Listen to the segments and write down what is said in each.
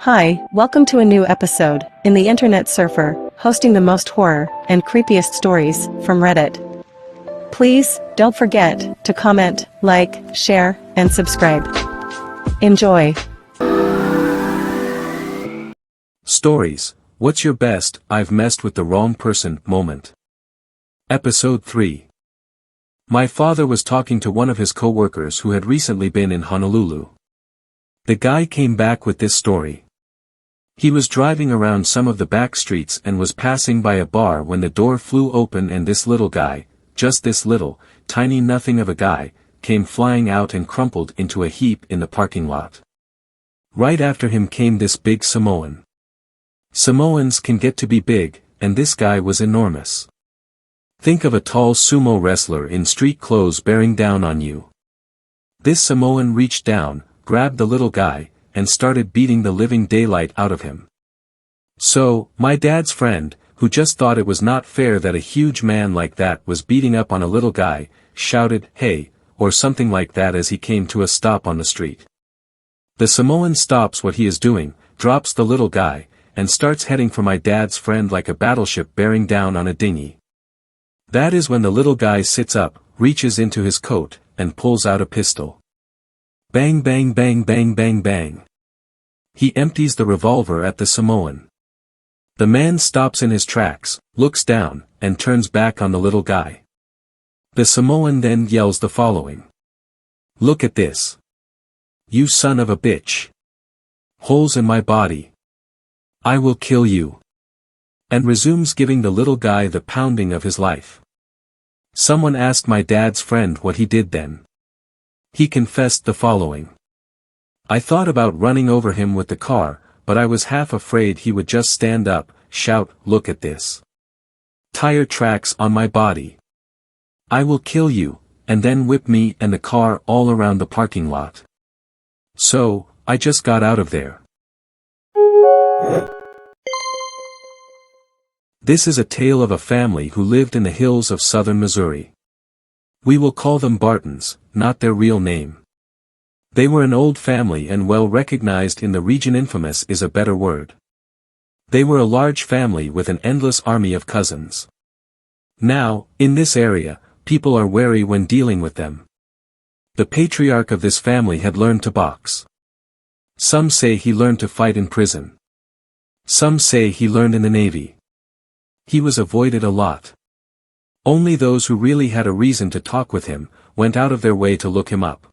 Hi, welcome to a new episode in the Internet Surfer, hosting the most horror and creepiest stories from Reddit. Please don't forget to comment, like, share, and subscribe. Enjoy. Stories. What's your best "I've messed with the wrong person" moment? Episode 3. My father was talking to one of his co-workers who had recently been in Honolulu. The guy came back with this story. He was driving around some of the back streets and was passing by a bar when the door flew open and this little guy, just this little, tiny nothing of a guy, came flying out and crumpled into a heap in the parking lot. Right after him came this big Samoan. Samoans can get to be big, and this guy was enormous. Think of a tall sumo wrestler in street clothes bearing down on you. This Samoan reached down, grabbed the little guy, and started beating the living daylight out of him. So, my dad's friend, who just thought it was not fair that a huge man like that was beating up on a little guy, shouted, "Hey," or something like that as he came to a stop on the street. The Samoan stops what he is doing, drops the little guy, and starts heading for my dad's friend like a battleship bearing down on a dinghy. That is when the little guy sits up, reaches into his coat, and pulls out a pistol. Bang bang bang bang bang bang. He empties the revolver at the Samoan. The man stops in his tracks, looks down, and turns back on the little guy. The Samoan then yells the following. "Look at this. You son of a bitch. Holes in my body. I will kill you." And resumes giving the little guy the pounding of his life. Someone asked my dad's friend what he did then. He confessed the following. "I thought about running over him with the car, but I was half afraid he would just stand up, shout, 'Look at this. Tire tracks on my body. I will kill you,' and then whip me and the car all around the parking lot. So, I just got out of there." This is a tale of a family who lived in the hills of southern Missouri. We will call them Bartons, not their real name. They were an old family and well recognized in the region. Infamous is a better word. They were a large family with an endless army of cousins. Now, in this area, people are wary when dealing with them. The patriarch of this family had learned to box. Some say he learned to fight in prison. Some say he learned in the Navy. He was avoided a lot. Only those who really had a reason to talk with him, went out of their way to look him up.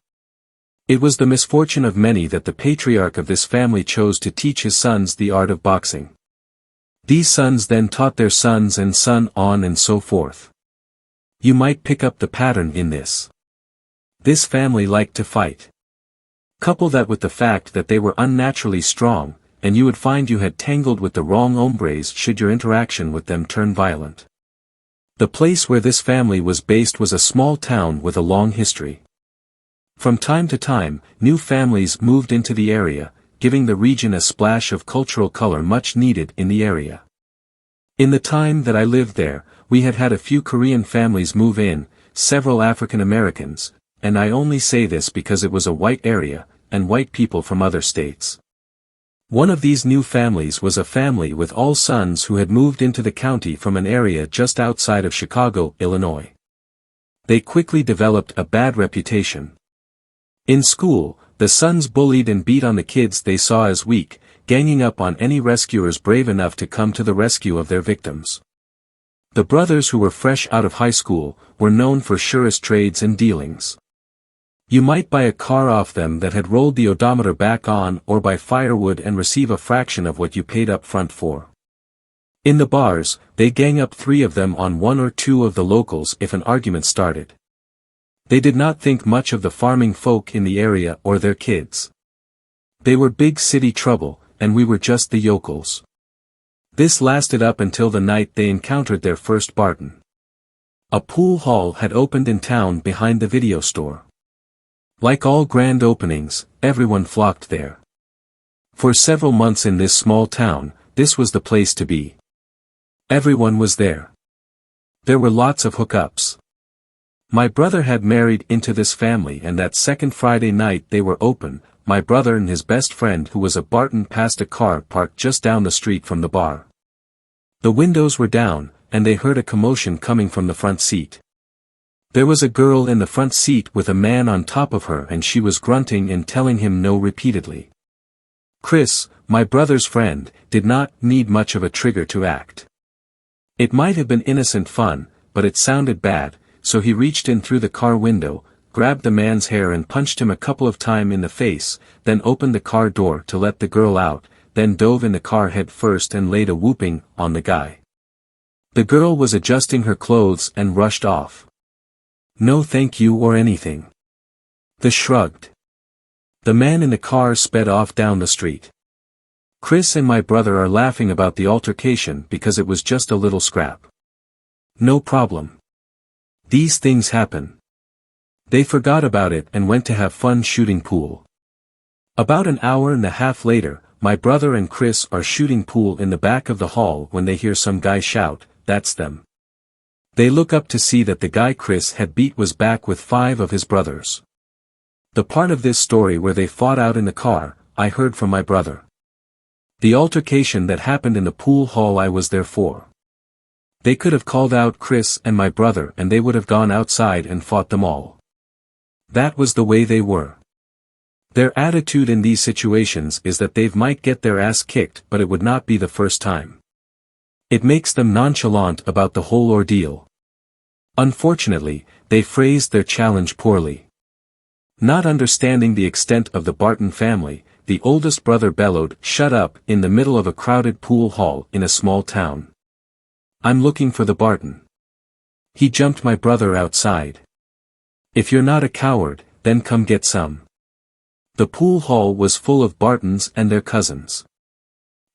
It was the misfortune of many that the patriarch of this family chose to teach his sons the art of boxing. These sons then taught their sons and on and so forth. You might pick up the pattern in this. This family liked to fight. Couple that with the fact that they were unnaturally strong, and you would find you had tangled with the wrong hombres should your interaction with them turn violent. The place where this family was based was a small town with a long history. From time to time, new families moved into the area, giving the region a splash of cultural color much needed in the area. In the time that I lived there, we had had a few Korean families move in, several African Americans, and I only say this because it was a white area, and white people from other states. One of these new families was a family with all sons who had moved into the county from an area just outside of Chicago, Illinois. They quickly developed a bad reputation. In school, the sons bullied and beat on the kids they saw as weak, ganging up on any rescuers brave enough to come to the rescue of their victims. The brothers who were fresh out of high school, were known for surest trades and dealings. You might buy a car off them that had rolled the odometer back on or buy firewood and receive a fraction of what you paid up front for. In the bars, they gang up 3 of them on 1 or 2 of the locals if an argument started. They did not think much of the farming folk in the area or their kids. They were big city trouble, and we were just the yokels. This lasted up until the night they encountered their first Barton. A pool hall had opened in town behind the video store. Like all grand openings, everyone flocked there. For several months in this small town, this was the place to be. Everyone was there. There were lots of hookups. My brother had married into this family and that second Friday night they were open, my brother and his best friend who was a Barton passed a car parked just down the street from the bar. The windows were down, and they heard a commotion coming from the front seat. There was a girl in the front seat with a man on top of her and she was grunting and telling him no repeatedly. Chris, my brother's friend, did not need much of a trigger to act. It might have been innocent fun, but it sounded bad, so he reached in through the car window, grabbed the man's hair and punched him a couple of times in the face, then opened the car door to let the girl out, then dove in the car head first and laid a whooping on the guy. The girl was adjusting her clothes and rushed off. No thank you or anything. The shrugged. The man in the car sped off down the street. Chris and my brother are laughing about the altercation because it was just a little scrap. No problem. These things happen. They forgot about it and went to have fun shooting pool. About an hour and a half later, my brother and Chris are shooting pool in the back of the hall when they hear some guy shout, "That's them." They look up to see that the guy Chris had beat was back with 5 of his brothers. The part of this story where they fought out in the car, I heard from my brother. The altercation that happened in the pool hall I was there for. They could have called out Chris and my brother and they would have gone outside and fought them all. That was the way they were. Their attitude in these situations is that they might get their ass kicked but it would not be the first time. It makes them nonchalant about the whole ordeal. Unfortunately, they phrased their challenge poorly. Not understanding the extent of the Barton family, the oldest brother bellowed, "Shut up," in the middle of a crowded pool hall in a small town. "I'm looking for the Barton." He jumped my brother outside. "If you're not a coward, then come get some." The pool hall was full of Bartons and their cousins.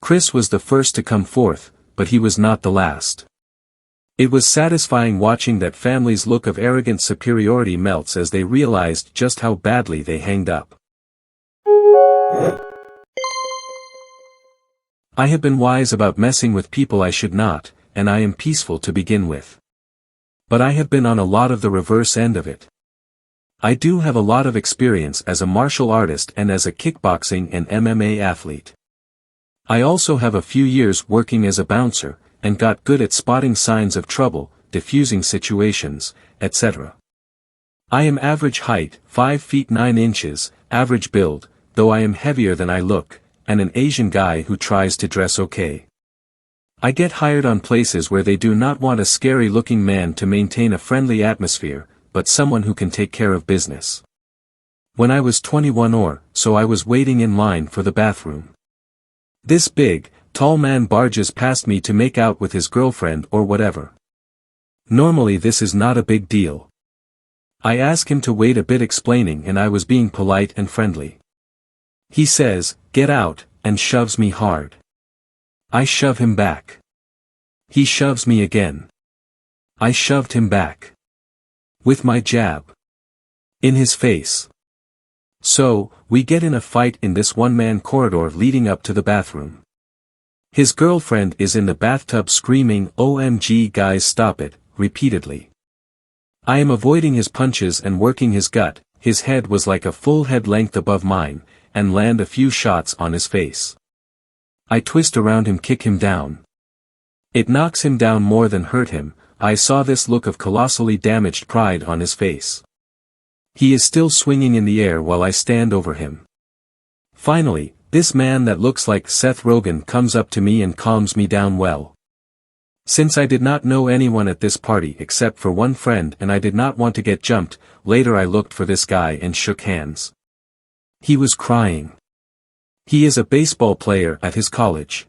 Chris was the first to come forth, but he was not the last. It was satisfying watching that family's look of arrogant superiority melts as they realized just how badly they hanged up. I have been wise about messing with people I should not, and I am peaceful to begin with. But I have been on a lot of the reverse end of it. I do have a lot of experience as a martial artist and as a kickboxing and MMA athlete. I also have a few years working as a bouncer, and got good at spotting signs of trouble, diffusing situations, etc. I am average height, 5 feet 9 inches, average build, though I am heavier than I look, and an Asian guy who tries to dress okay. I get hired on places where they do not want a scary-looking man to maintain a friendly atmosphere, but someone who can take care of business. When I was 21 or so I was waiting in line for the bathroom. This big, tall man barges past me to make out with his girlfriend or whatever. Normally this is not a big deal. I ask him to wait a bit explaining and I was being polite and friendly. He says, "Get out," and shoves me hard. I shove him back. He shoves me again. I shoved him back. With my jab. In his face. So, we get in a fight in this one-man corridor leading up to the bathroom. His girlfriend is in the bathtub screaming, "OMG guys stop it," repeatedly. I am avoiding his punches and working his gut, his head was like a full head length above mine, and land a few shots on his face. I twist around him, kick him down. It knocks him down more than hurt him. I saw this look of colossally damaged pride on his face. He is still swinging in the air while I stand over him. Finally, this man that looks like Seth Rogen comes up to me and calms me down well. Since I did not know anyone at this party except for one friend and I did not want to get jumped, later I looked for this guy and shook hands. He was crying. He is a baseball player at his college.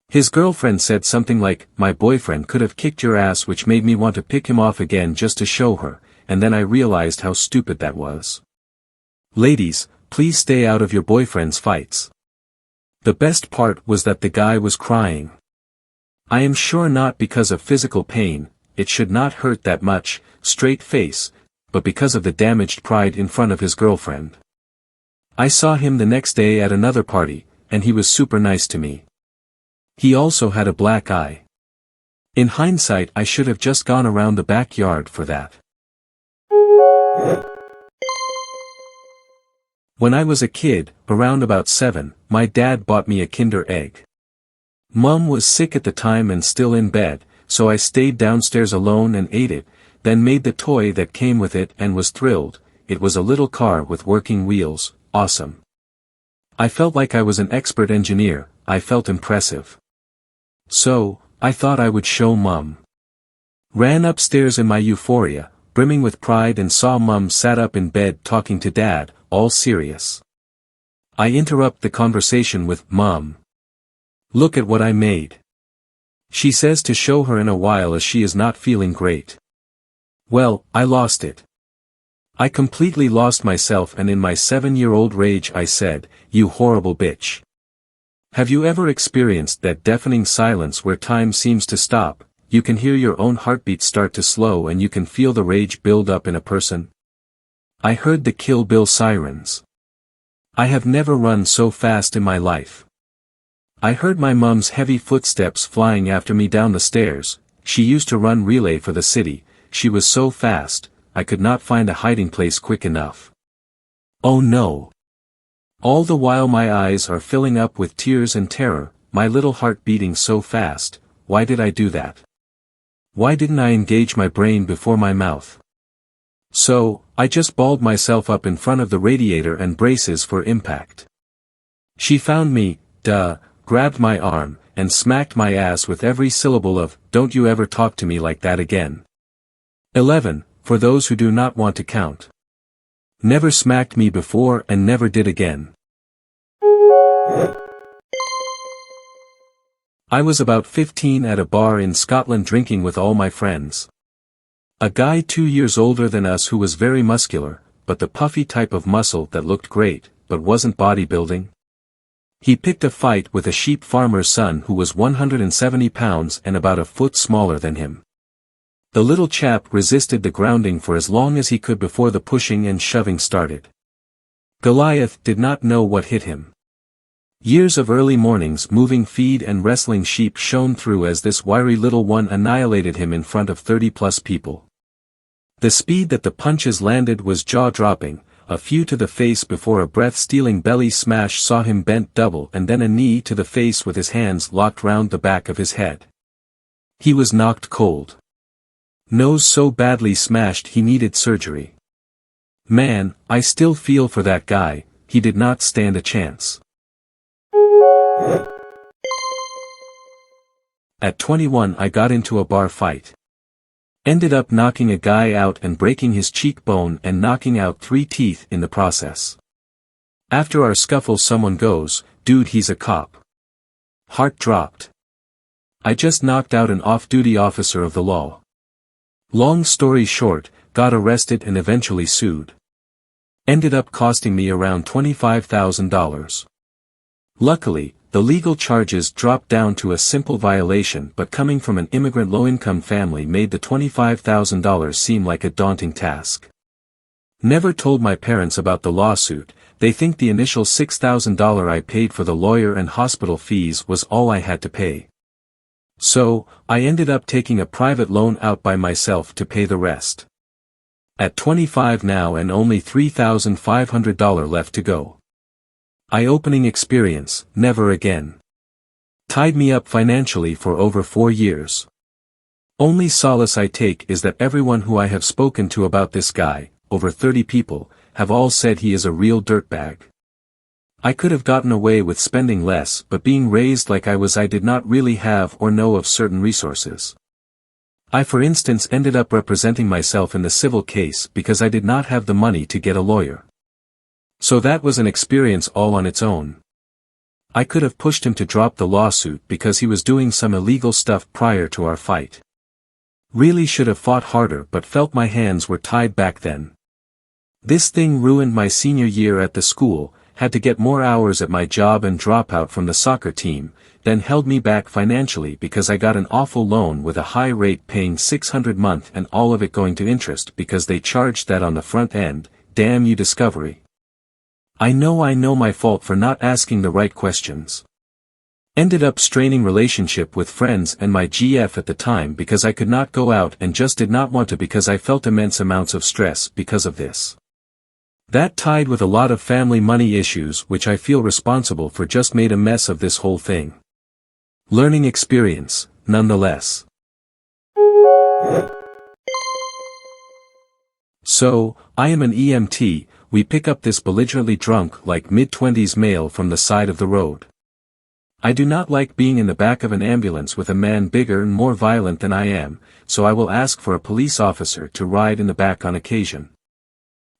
His girlfriend said something like, "My boyfriend could have kicked your ass," which made me want to pick him off again just to show her, and then I realized how stupid that was. Ladies, please stay out of your boyfriend's fights. The best part was that the guy was crying. I am sure not because of physical pain, it should not hurt that much, straight face, but because of the damaged pride in front of his girlfriend. I saw him the next day at another party, and he was super nice to me. He also had a black eye. In hindsight, I should have just gone around the backyard for that. When I was a kid, around about 7, my dad bought me a Kinder Egg. Mum was sick at the time and still in bed, so I stayed downstairs alone and ate it, then made the toy that came with it and was thrilled. It was a little car with working wheels, awesome. I felt like I was an expert engineer, I felt impressive. So, I thought I would show Mum. Ran upstairs in my euphoria, brimming with pride, and saw Mum sat up in bed talking to Dad, all serious. I interrupt the conversation with, "Mum, look at what I made." She says to show her in a while as she is not feeling great. Well, I lost it. I completely lost myself, and in my 7-year-old rage I said, "You horrible bitch." Have you ever experienced that deafening silence where time seems to stop, you can hear your own heartbeat start to slow and you can feel the rage build up in a person? I heard the Kill Bill sirens. I have never run so fast in my life. I heard my mum's heavy footsteps flying after me down the stairs. She used to run relay for the city. She was so fast, I could not find a hiding place quick enough. Oh no! All the while my eyes are filling up with tears and terror, my little heart beating so fast. Why did I do that? Why didn't I engage my brain before my mouth? So, I just balled myself up in front of the radiator and braces for impact. She found me, grabbed my arm, and smacked my ass with every syllable of, "Don't you ever talk to me like that again." 11, for those who do not want to count. Never smacked me before and never did again. I was about 15 at a bar in Scotland drinking with all my friends. A guy 2 years older than us who was very muscular, but the puffy type of muscle that looked great, but wasn't bodybuilding. He picked a fight with a sheep farmer's son who was 170 pounds and about a foot smaller than him. The little chap resisted the grounding for as long as he could before the pushing and shoving started. Goliath did not know what hit him. Years of early mornings moving feed and wrestling sheep shone through as this wiry little one annihilated him in front of 30-plus people. The speed that the punches landed was jaw-dropping, a few to the face before a breath-stealing belly smash saw him bent double and then a knee to the face with his hands locked round the back of his head. He was knocked cold. Nose so badly smashed he needed surgery. Man, I still feel for that guy, he did not stand a chance. At 21 I got into a bar fight. Ended up knocking a guy out and breaking his cheekbone and knocking out 3 teeth in the process. After our scuffle someone goes, "Dude, he's a cop." Heart dropped. I just knocked out an off-duty officer of the law. Long story short, got arrested and eventually sued. Ended up costing me around $25,000. Luckily, the legal charges dropped down to a simple violation, but coming from an immigrant low-income family made the $25,000 seem like a daunting task. Never told my parents about the lawsuit. They think the initial $6,000 I paid for the lawyer and hospital fees was all I had to pay. So, I ended up taking a private loan out by myself to pay the rest. At 25 now and only $3,500 left to go. Eye-opening experience, never again. Tied me up financially for over 4 years. Only solace I take is that everyone who I have spoken to about this guy, over 30 people, have all said he is a real dirtbag. I could have gotten away with spending less, but being raised like I was I did not really have or know of certain resources. I for instance ended up representing myself in the civil case because I did not have the money to get a lawyer. So that was an experience all on its own. I could have pushed him to drop the lawsuit because he was doing some illegal stuff prior to our fight. Really should have fought harder but felt my hands were tied back then. This thing ruined my senior year at the school, had to get more hours at my job and drop out from the soccer team, then held me back financially because I got an awful loan with a high rate paying $600 a month and all of it going to interest because they charged that on the front end. Damn you Discovery. I know my fault for not asking the right questions. Ended up straining relationship with friends and my GF at the time because I could not go out and just did not want to because I felt immense amounts of stress because of this. That tied with a lot of family money issues which I feel responsible for just made a mess of this whole thing. Learning experience, nonetheless. So, I am an EMT, we pick up this belligerently drunk like mid-20s male from the side of the road. I do not like being in the back of an ambulance with a man bigger and more violent than I am, so I will ask for a police officer to ride in the back on occasion.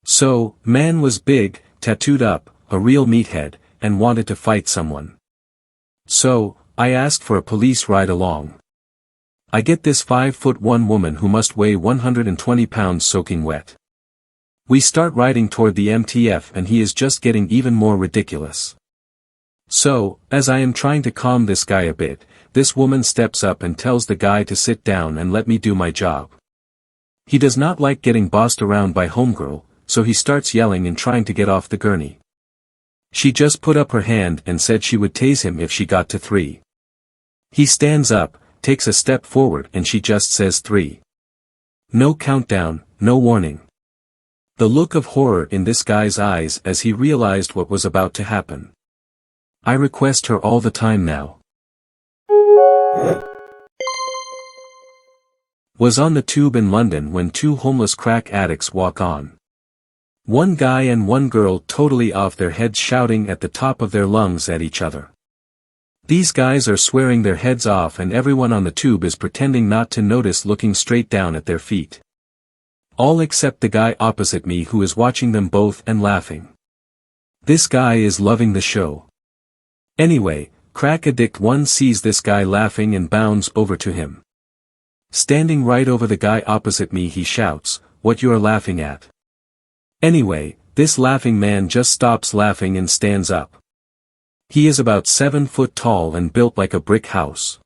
So, man was big, tattooed up, a real meathead, and wanted to fight someone. So, I asked for a police ride along. I get this 5'1" woman who must weigh 120 pounds soaking wet. We start riding toward the MTF and he is just getting even more ridiculous. So, as I am trying to calm this guy a bit, this woman steps up and tells the guy to sit down and let me do my job. He does not like getting bossed around by homegirl, so he starts yelling and trying to get off the gurney. She just put up her hand and said she would tase him if she got to 3. He stands up, takes a step forward and she just says 3. No countdown, no warning. The look of horror in this guy's eyes as he realized what was about to happen. I request her all the time now. Was on the tube in London when 2 homeless crack addicts walk on. One guy and one girl totally off their heads shouting at the top of their lungs at each other. These guys are swearing their heads off and everyone on the tube is pretending not to notice looking straight down at their feet. All except the guy opposite me who is watching them both and laughing. This guy is loving the show. Anyway, crack addict 1 sees this guy laughing and bounds over to him. Standing right over the guy opposite me he shouts, "What you are laughing at?" Anyway, this laughing man just stops laughing and stands up. He is about 7 foot tall and built like a brick house.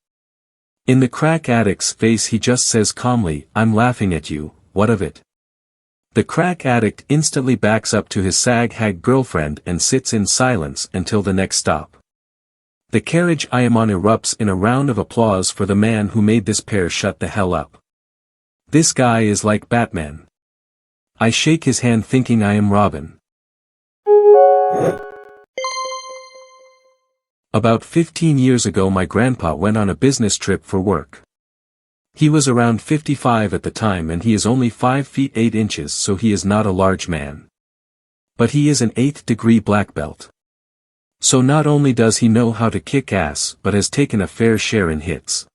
In the crack addict's face he just says calmly, "I'm laughing at you, what of it?" The crack addict instantly backs up to his sag-hag girlfriend and sits in silence until the next stop. The carriage I am on erupts in a round of applause for the man who made this pair shut the hell up. This guy is like Batman. I shake his hand thinking I am Robin. About 15 years ago my grandpa went on a business trip for work. He was around 55 at the time and he is only 5 feet 8 inches so he is not a large man. But he is an 8th degree black belt. So not only does he know how to kick ass but has taken a fair share in hits.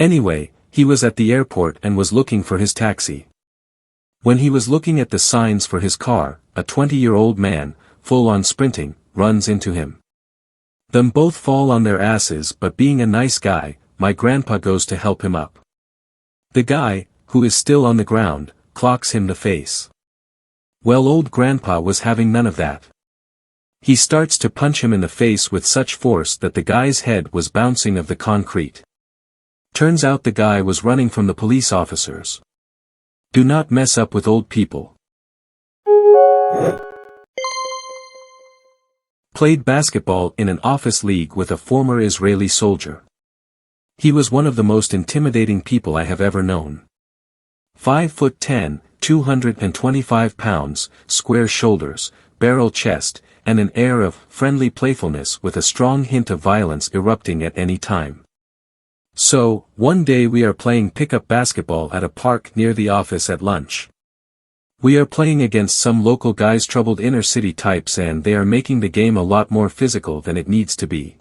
Anyway, he was at the airport and was looking for his taxi. When he was looking at the signs for his car, a 20-year-old man, full on sprinting, runs into him. Them both fall on their asses but being a nice guy, my grandpa goes to help him up. The guy, who is still on the ground, clocks him the face. Well, old grandpa was having none of that. He starts to punch him in the face with such force that the guy's head was bouncing off the concrete. Turns out the guy was running from the police officers. Do not mess up with old people. Played basketball in an office league with a former Israeli soldier. He was one of the most intimidating people I have ever known. 5'10", 225 pounds, square shoulders, barrel chest, and an air of friendly playfulness with a strong hint of violence erupting at any time. So, one day we are playing pickup basketball at a park near the office at lunch. We are playing against some local guys, troubled inner city types, and they are making the game a lot more physical than it needs to be.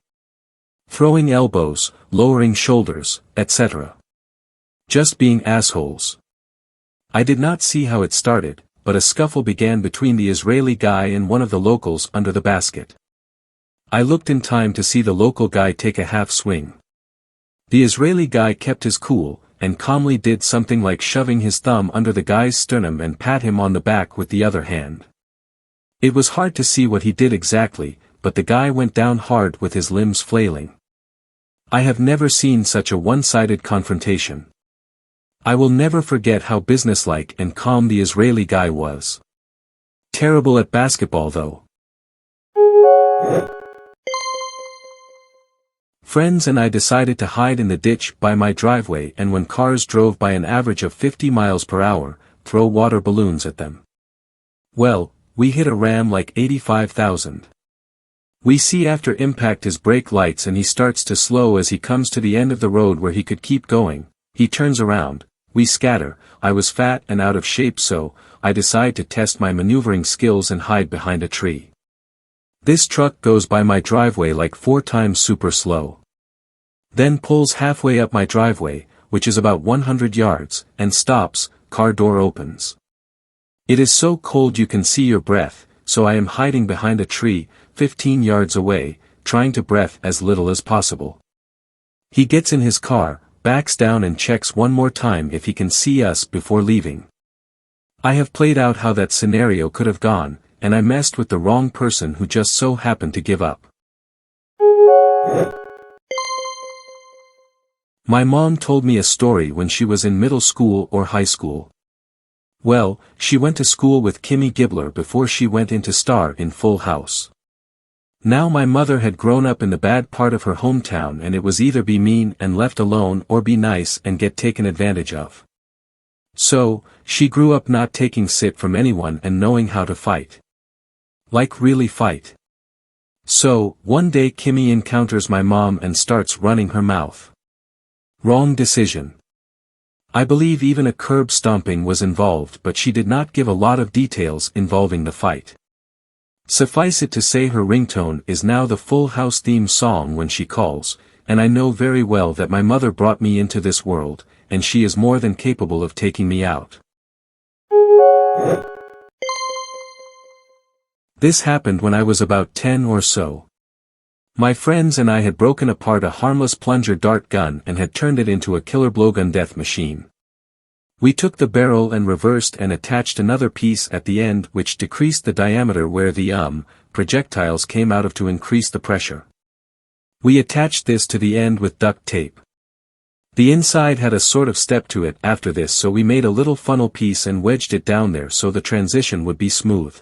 Throwing elbows, lowering shoulders, etc. Just being assholes. I did not see how it started, but a scuffle began between the Israeli guy and one of the locals under the basket. I looked in time to see the local guy take a half swing. The Israeli guy kept his cool, and calmly did something like shoving his thumb under the guy's sternum and pat him on the back with the other hand. It was hard to see what he did exactly, but the guy went down hard with his limbs flailing. I have never seen such a one-sided confrontation. I will never forget how businesslike and calm the Israeli guy was. Terrible at basketball though. Friends and I decided to hide in the ditch by my driveway, and when cars drove by an average of 50 miles per hour, throw water balloons at them. Well, we hit a ram like 85,000. We see after impact his brake lights and he starts to slow as he comes to the end of the road where he could keep going. He turns around, we scatter. I was fat and out of shape, so I decide to test my maneuvering skills and hide behind a tree. This truck goes by my driveway like 4 times super slow. Then pulls halfway up my driveway, which is about 100 yards, and stops. Car door opens. It is so cold you can see your breath, so I am hiding behind a tree, 15 yards away, trying to breathe as little as possible. He gets in his car, backs down and checks one more time if he can see us before leaving. I have played out how that scenario could have gone, and I messed with the wrong person who just so happened to give up. My mom told me a story when she was in middle school or high school. Well, she went to school with Kimmy Gibbler before she went into star in Full House. Now my mother had grown up in the bad part of her hometown, and it was either be mean and left alone or be nice and get taken advantage of. So, she grew up not taking shit from anyone and knowing how to fight. Like really fight. So, one day Kimmy encounters my mom and starts running her mouth. Wrong decision. I believe even a curb stomping was involved, but she did not give a lot of details involving the fight. Suffice it to say her ringtone is now the Full House theme song when she calls, and I know very well that my mother brought me into this world, and she is more than capable of taking me out. This happened when I was about 10 or so. My friends and I had broken apart a harmless plunger dart gun and had turned it into a killer blowgun death machine. We took the barrel and reversed and attached another piece at the end which decreased the diameter where the projectiles came out of to increase the pressure. We attached this to the end with duct tape. The inside had a sort of step to it after this, so we made a little funnel piece and wedged it down there so the transition would be smooth.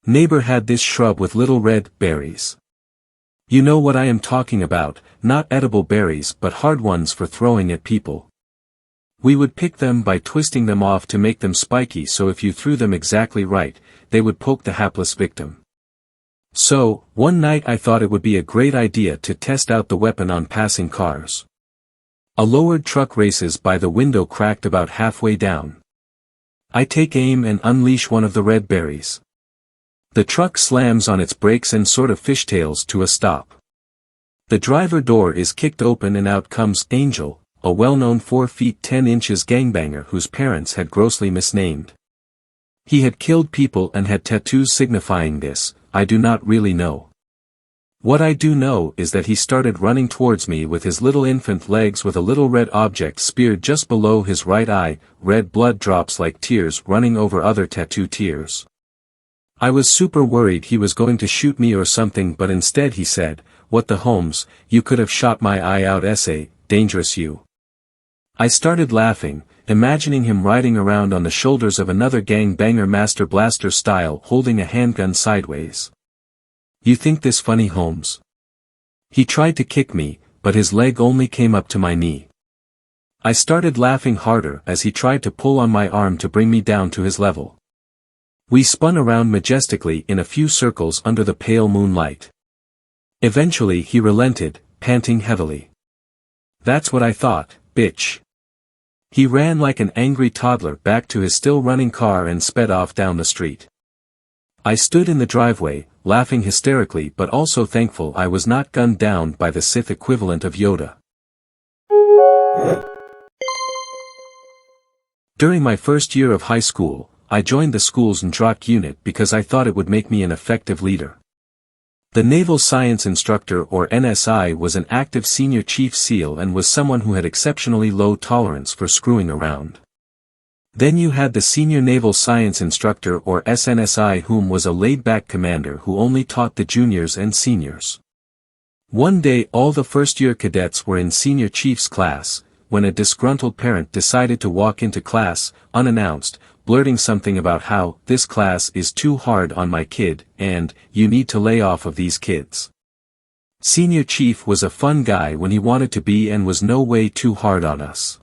Neighbor had this shrub with little red berries. You know what I am talking about, not edible berries but hard ones for throwing at people. We would pick them by twisting them off to make them spiky, so if you threw them exactly right, they would poke the hapless victim. So, one night I thought it would be a great idea to test out the weapon on passing cars. A lowered truck races by, the window cracked about halfway down. I take aim and unleash one of the red berries. The truck slams on its brakes and sort of fishtails to a stop. The driver door is kicked open and out comes Angel, a well-known 4 feet 10 inches gangbanger whose parents had grossly misnamed. He had killed people and had tattoos signifying this, I do not really know. What I do know is that he started running towards me with his little infant legs with a little red object speared just below his right eye, red blood drops like tears running over other tattoo tears. I was super worried he was going to shoot me or something, but instead he said, "What the Holmes, you could have shot my eye out, dangerous you." I started laughing, imagining him riding around on the shoulders of another gang-banger Master Blaster style holding a handgun sideways. You think this funny, Holmes? He tried to kick me, but his leg only came up to my knee. I started laughing harder as he tried to pull on my arm to bring me down to his level. We spun around majestically in a few circles under the pale moonlight. Eventually he relented, panting heavily. That's what I thought, bitch. He ran like an angry toddler back to his still running car and sped off down the street. I stood in the driveway, laughing hysterically but also thankful I was not gunned down by the Sith equivalent of Yoda. During my first year of high school, I joined the school's Ndrak unit because I thought it would make me an effective leader. The Naval Science Instructor or NSI was an active senior chief SEAL and was someone who had exceptionally low tolerance for screwing around. Then you had the Senior Naval Science Instructor or SNSI, whom was a laid-back commander who only taught the juniors and seniors. One day all the first-year cadets were in Senior Chief's class, when a disgruntled parent decided to walk into class, unannounced, blurting something about how, "This class is too hard on my kid," and, "You need to lay off of these kids." Senior Chief was a fun guy when he wanted to be and was no way too hard on us.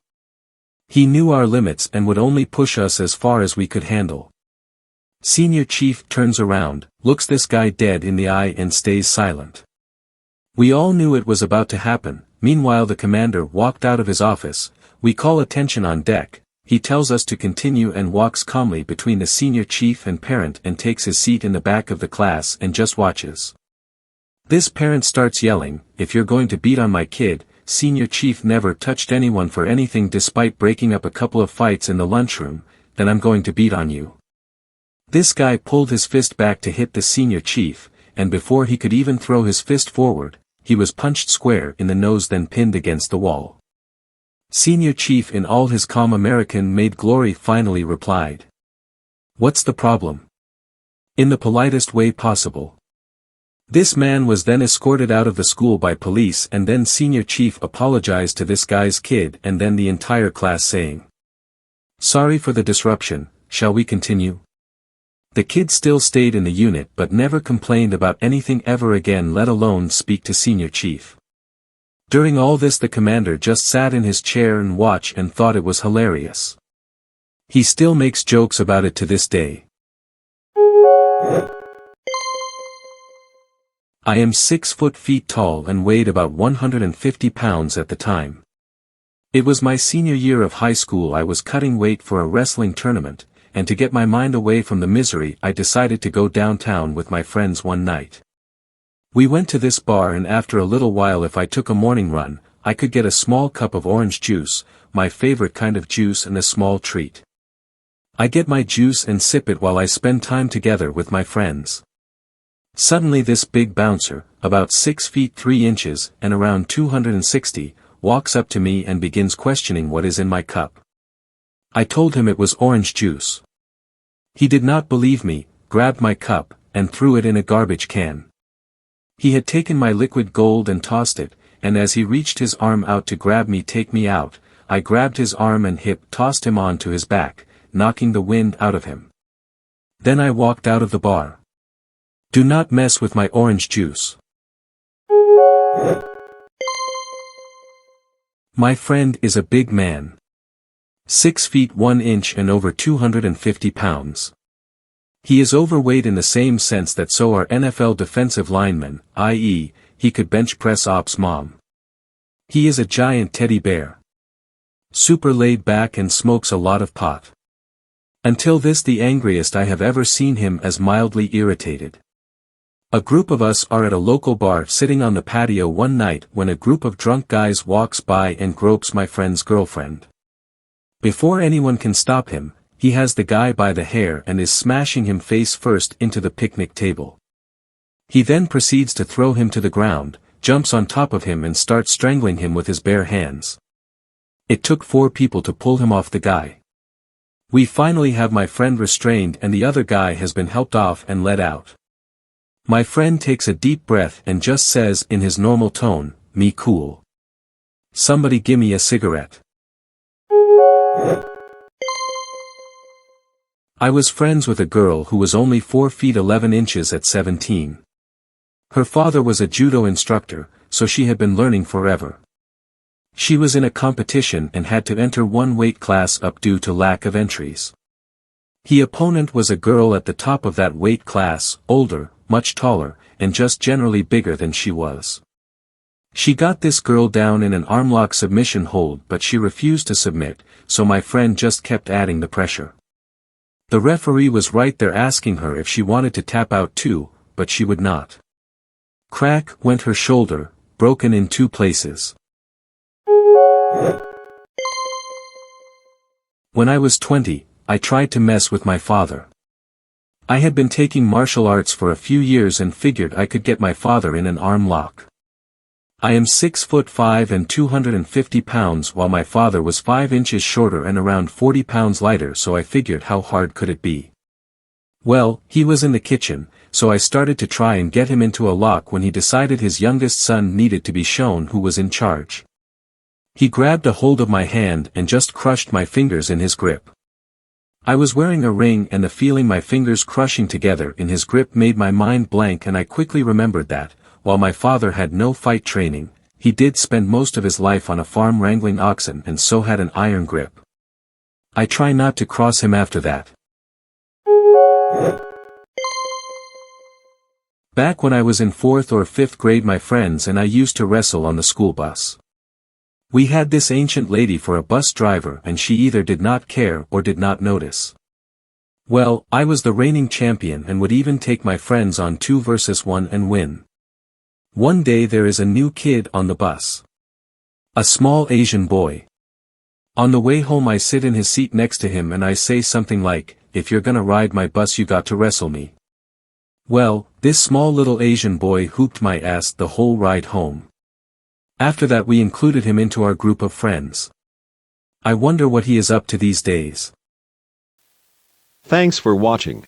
He knew our limits and would only push us as far as we could handle. Senior Chief turns around, looks this guy dead in the eye and stays silent. We all knew it was about to happen. Meanwhile the commander walked out of his office. We call attention on deck. He tells us to continue and walks calmly between the senior chief and parent and takes his seat in the back of the class and just watches. This parent starts yelling, "If you're going to beat on my kid, senior chief never touched anyone for anything despite breaking up a couple of fights in the lunchroom, then I'm going to beat on you." This guy pulled his fist back to hit the senior chief, and before he could even throw his fist forward, he was punched square in the nose then pinned against the wall. Senior Chief in all his calm American-made glory finally replied, "What's the problem?" In the politest way possible. This man was then escorted out of the school by police and then Senior Chief apologized to this guy's kid and then the entire class saying, "Sorry for the disruption, shall we continue?" The kid still stayed in the unit but never complained about anything ever again, let alone speak to Senior Chief. During all this the commander just sat in his chair and watched and thought it was hilarious. He still makes jokes about it to this day. I am 6 feet tall and weighed about 150 pounds at the time. It was my senior year of high school. I was cutting weight for a wrestling tournament, and to get my mind away from the misery I decided to go downtown with my friends one night. We went to this bar and after a little while if I took a morning run, I could get a small cup of orange juice, my favorite kind of juice, and a small treat. I get my juice and sip it while I spend time together with my friends. Suddenly this big bouncer, about 6 feet 3 inches and around 260, walks up to me and begins questioning what is in my cup. I told him it was orange juice. He did not believe me, grabbed my cup, and threw it in a garbage can. He had taken my liquid gold and tossed it, and as he reached his arm out to grab me, take me out, I grabbed his arm and hip, tossed him onto his back, knocking the wind out of him. Then I walked out of the bar. Do not mess with my orange juice. My friend is a big man. 6 feet 1 inch and over 250 pounds. He is overweight in the same sense that so are NFL defensive linemen, i.e., he could bench press Ops mom. He is a giant teddy bear. Super laid back and smokes a lot of pot. Until this, the angriest I have ever seen him, as mildly irritated. A group of us are at a local bar sitting on the patio one night when a group of drunk guys walks by and gropes my friend's girlfriend. Before anyone can stop him, he has the guy by the hair and is smashing him face first into the picnic table. He then proceeds to throw him to the ground, jumps on top of him and starts strangling him with his bare hands. It took 4 people to pull him off the guy. We finally have my friend restrained and the other guy has been helped off and let out. My friend takes a deep breath and just says in his normal tone, "Me cool. Somebody gimme a cigarette." I was friends with a girl who was only 4 feet 11 inches at 17. Her father was a judo instructor, so she had been learning forever. She was in a competition and had to enter one weight class up due to lack of entries. The opponent was a girl at the top of that weight class, older, much taller, and just generally bigger than she was. She got this girl down in an armlock submission hold, but she refused to submit, so my friend just kept adding the pressure. The referee was right there asking her if she wanted to tap out too, but she would not. Crack went her shoulder, broken in 2 places. When I was 20, I tried to mess with my father. I had been taking martial arts for a few years and figured I could get my father in an arm lock. I am 6'5" and 250 pounds while my father was 5 inches shorter and around 40 pounds lighter, so I figured how hard could it be. Well, he was in the kitchen, so I started to try and get him into a lock when he decided his youngest son needed to be shown who was in charge. He grabbed a hold of my hand and just crushed my fingers in his grip. I was wearing a ring and the feeling my fingers crushing together in his grip made my mind blank, and I quickly remembered that, while my father had no fight training, he did spend most of his life on a farm wrangling oxen and so had an iron grip. I try not to cross him after that. Back when I was in 4th or 5th grade, my friends and I used to wrestle on the school bus. We had this ancient lady for a bus driver and she either did not care or did not notice. Well, I was the reigning champion and would even take my friends on 2 versus 1 and win. One day there is a new kid on the bus. A small Asian boy. On the way home I sit in his seat next to him and I say something like, "If you're gonna ride my bus you got to wrestle me." Well, this small little Asian boy hooped my ass the whole ride home. After that we included him into our group of friends. I wonder what he is up to these days. Thanks for watching.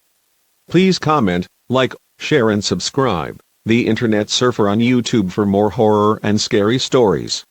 Please comment, like, share and subscribe, The Internet Surfer on YouTube for more horror and scary stories.